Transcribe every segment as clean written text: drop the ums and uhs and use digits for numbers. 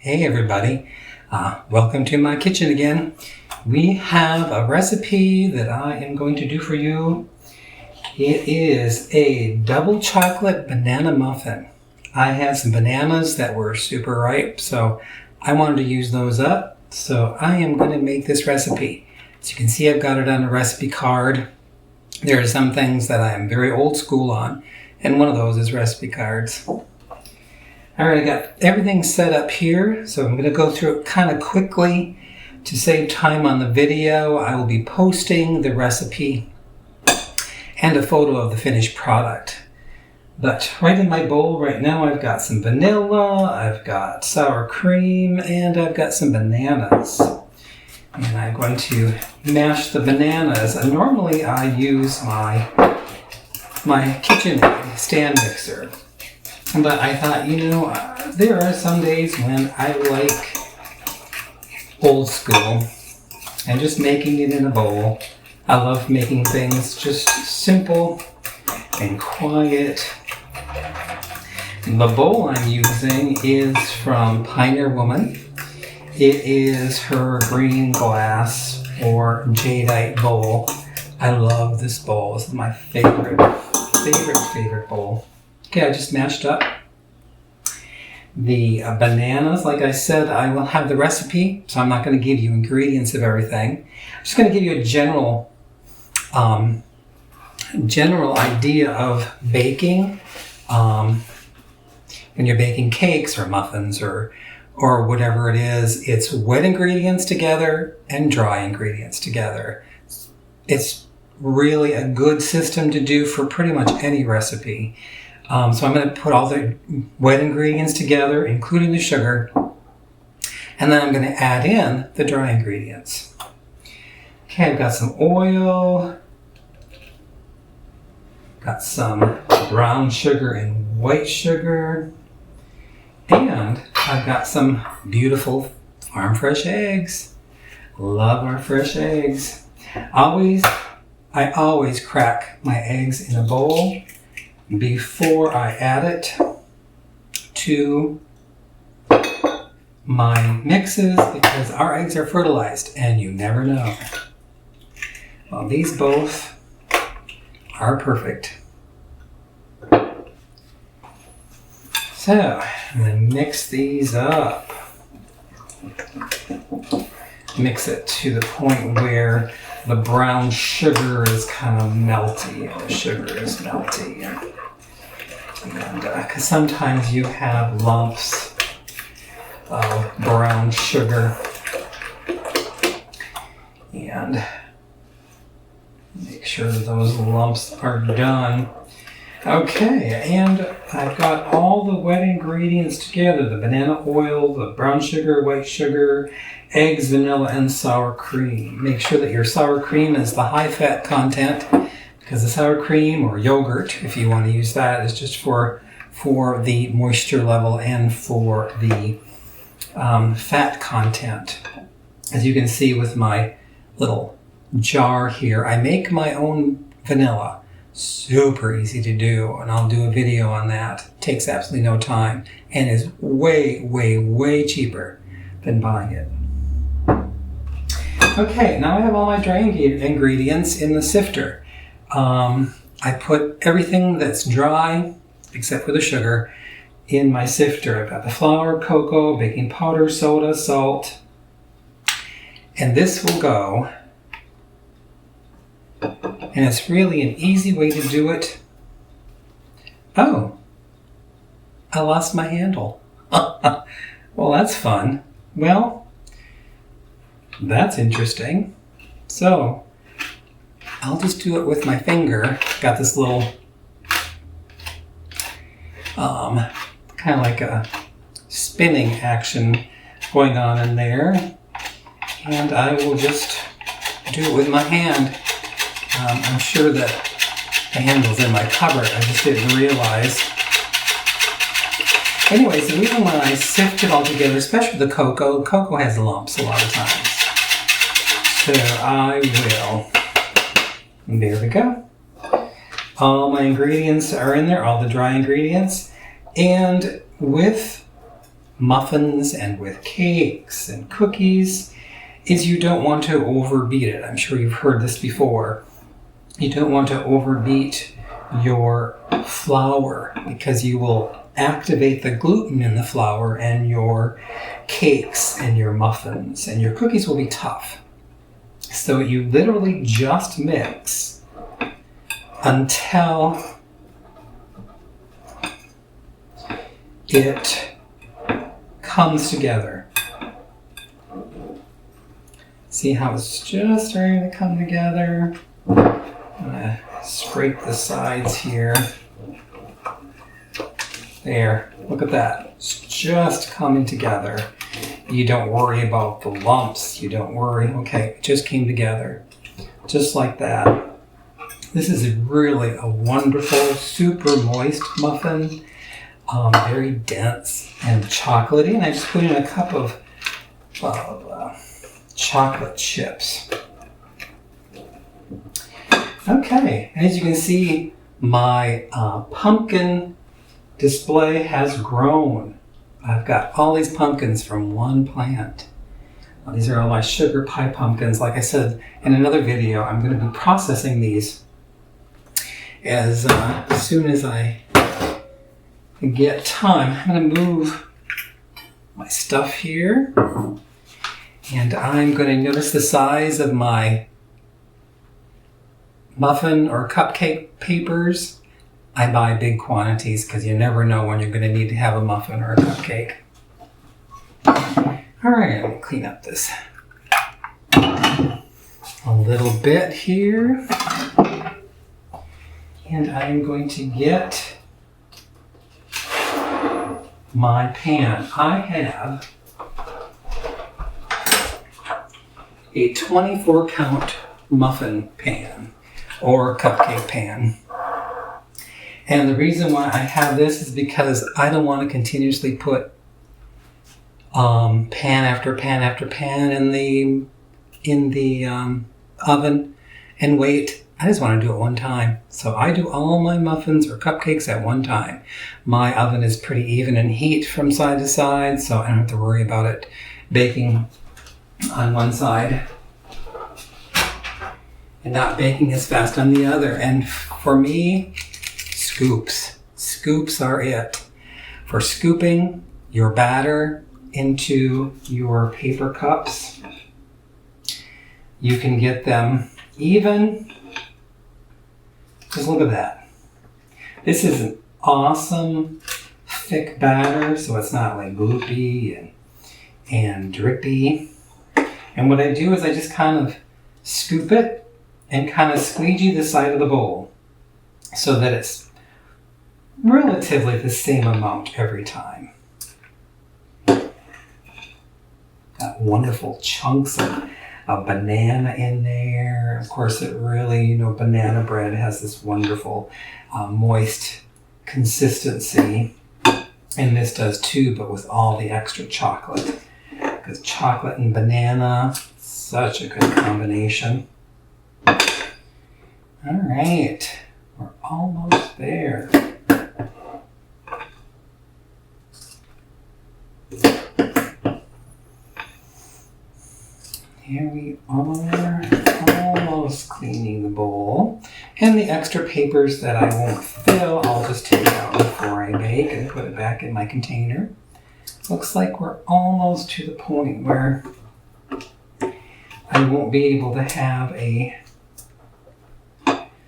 Hey everybody, welcome to my kitchen again. We have a recipe that I am going to do for you. It is a double chocolate banana muffin. I had some bananas that were super ripe, so I wanted to use those up. So I am going to make this recipe. As you can see, I've got it on a recipe card. There are some things that I am very old school on, and one of those is recipe cards. Alright, I got everything set up here, so I'm going to go through it kind of quickly. To save time on the video, I will be posting the recipe and a photo of the finished product. But right in my bowl right now, I've got some vanilla, I've got sour cream, and I've got some bananas. And I'm going to mash the bananas. And normally I use my kitchen stand mixer. But I thought, there are some days when I like old school and just making it in a bowl. I love making things just simple and quiet. And the bowl I'm using is from Pioneer Woman. It is her green glass or jadeite bowl. I love this bowl. This is my favorite bowl. Okay, I just mashed up the bananas. Like I said, I will have the recipe, so I'm not going to give you ingredients of everything. I'm just going to give you a general idea of baking. When you're baking cakes or muffins or whatever it is, it's wet ingredients together and dry ingredients together. It's really a good system to do for pretty much any recipe. So I'm going to put all the wet ingredients together, including the sugar, and then I'm going to add in the dry ingredients. Okay, I've got some oil, got some brown sugar and white sugar, and I've got some beautiful farm fresh eggs. Love our fresh eggs. I always crack my eggs in a bowl before I add it to my mixes because our eggs are fertilized and you never know. Well, these both are perfect. So, I'm going to mix these up. Mix it to the point where the brown sugar is kind of melty. The sugar is melty. And because sometimes you have lumps of brown sugar. And make sure that those lumps are done. Okay, and I've got all the wet ingredients together. The banana oil, the brown sugar, white sugar, eggs, vanilla, and sour cream. Make sure that your sour cream is the high fat content because the sour cream or yogurt, if you want to use that, is just for the moisture level and for the fat content. As you can see with my little jar here, I make my own vanilla. Super easy to do, and I'll do a video on that. It takes absolutely no time and is way, way, way cheaper than buying it. Okay, now I have all my dry ingredients in the sifter. I put everything that's dry, except for the sugar, in my sifter. I've got the flour, cocoa, baking powder, soda, salt, and this will go. And it's really an easy way to do it. Oh, I lost my handle. Well, that's fun. Well, that's interesting. So, I'll just do it with my finger. Got this little, kind of like a spinning action going on in there. And I will just do it with my hand. I'm sure that the handle's in my cupboard. I just didn't realize. Anyways, the reason why I sift it all together, especially the cocoa has lumps a lot of times. So I will. There we go. All my ingredients are in there, all the dry ingredients. And with muffins and with cakes and cookies is you don't want to overbeat it. I'm sure you've heard this before. You don't want to overbeat your flour because you will activate the gluten in the flour, and your cakes and your muffins and your cookies will be tough. So you literally just mix until it comes together. See how it's just starting to come together? I'm gonna scrape the sides here. There, look at that. It's just coming together. You don't worry about the lumps. You don't worry. Okay, it just came together. Just like that. This is really a wonderful, super moist muffin. Very dense and chocolatey. And I just put in a cup of chocolate chips. Okay, and as you can see, my pumpkin display has grown. I've got all these pumpkins from one plant. These are all my sugar pie pumpkins. Like I said in another video, I'm going to be processing these as soon as I get time. I'm going to move my stuff here, and I'm going to notice the size of my muffin or cupcake papers. I buy big quantities because you never know when you're going to need to have a muffin or a cupcake. All right, I'm going to clean up this a little bit here. And I'm going to get my pan. I have a 24 count muffin pan or cupcake pan. And the reason why I have this is because I don't want to continuously put pan after pan after pan in the oven and wait. I just want to do it one time. So I do all my muffins or cupcakes at one time. My oven is pretty even in heat from side to side, so I don't have to worry about it baking on one side and not baking as fast on the other. And for me, scoops. Scoops are it. For scooping your batter into your paper cups, you can get them even. Just look at that. This is an awesome thick batter, so it's not like gloopy and drippy. And what I do is I just kind of scoop it and kind of squeegee the side of the bowl so that it's relatively the same amount every time. Got wonderful chunks of banana in there. Of course, it really, banana bread has this wonderful moist consistency. And this does too, but with all the extra chocolate. Because chocolate and banana, such a good combination. All right, we're almost there. Here we are, almost cleaning the bowl. And the extra papers that I won't fill, I'll just take out before I bake and put it back in my container. Looks like we're almost to the point where I won't be able to have a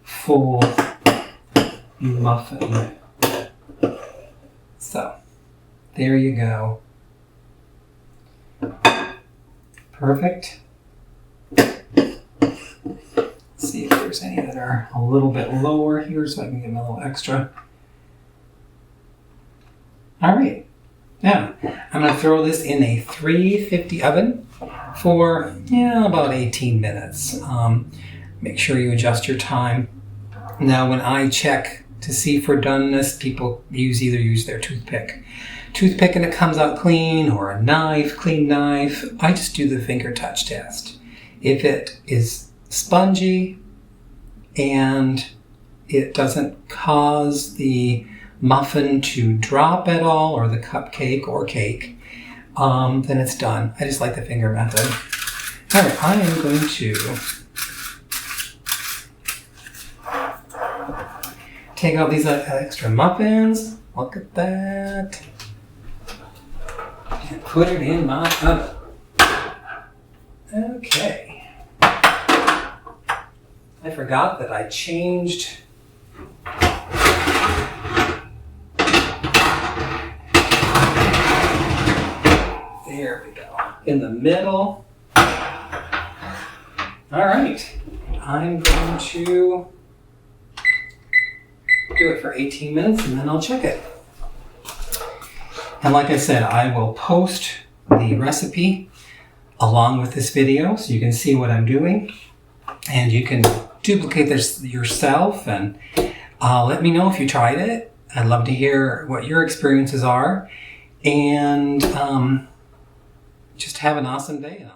full muffin. So, there you go. Perfect. Let's see if there's any that are a little bit lower here so I can give them a little extra. All right. Now, I'm going to throw this in a 350 oven for about 18 minutes. Make sure you adjust your time. Now, when I check to see for doneness, people either use their toothpick and it comes out clean, or a clean knife. I just do the finger touch test. If it is spongy and it doesn't cause the muffin to drop at all, or the cupcake or cake, then it's done. I just like the finger method. All right, I am going to take out these extra muffins. Look at that. And put it in my oven. Okay. I forgot that I changed there we go. In the middle. All right. I'm going to do it for 18 minutes and then I'll check it. And like I said, I will post the recipe along with this video so you can see what I'm doing. And you can duplicate this yourself and let me know if you tried it. I'd love to hear what your experiences are. And just have an awesome day.